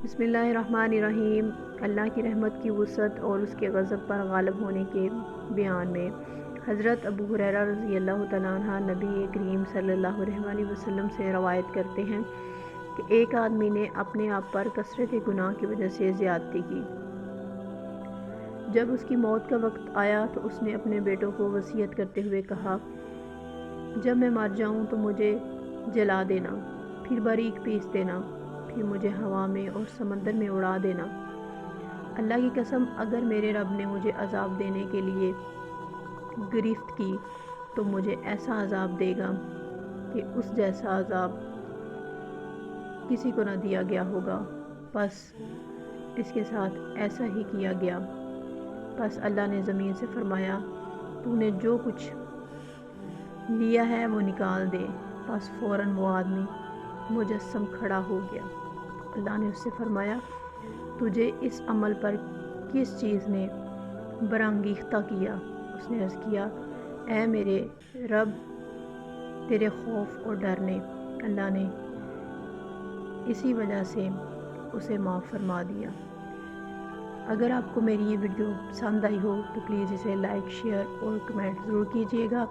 بسم اللہ الرحمن الرحیم۔ اللہ کی رحمت کی وسعت اور اس کے غضب پر غالب ہونے کے بیان میں حضرت ابو ہریرہ رضی اللہ تعالیٰ عنہ نبی کریم صلی اللہ علیہ وسلم سے روایت کرتے ہیں کہ ایک آدمی نے اپنے آپ پر کثرت گناہ کی وجہ سے زیادتی کی۔ جب اس کی موت کا وقت آیا تو اس نے اپنے بیٹوں کو وصیت کرتے ہوئے کہا، جب میں مر جاؤں تو مجھے جلا دینا، پھر باریک پیس دینا، پھر مجھے ہوا میں اور سمندر میں اڑا دینا۔ اللہ کی قسم، اگر میرے رب نے مجھے عذاب دینے کے لیے گرفت کی تو مجھے ایسا عذاب دے گا کہ اس جیسا عذاب کسی کو نہ دیا گیا ہوگا۔ پس اس کے ساتھ ایسا ہی کیا گیا۔ پس اللہ نے زمین سے فرمایا، تو نے جو کچھ لیا ہے وہ نکال دے۔ پس فوراً وہ آدمی مجسم کھڑا ہو گیا۔ اللہ نے اس سے فرمایا، تجھے اس عمل پر کس چیز نے برانگیختہ کیا؟ اس نے عرض کیا، اے میرے رب، تیرے خوف اور ڈر نے۔ اللہ نے اسی وجہ سے اسے معاف فرما دیا۔ اگر آپ کو میری یہ ویڈیو پسند آئی ہو تو پلیز اسے لائک، شیئر اور کمنٹ ضرور کیجیے گا۔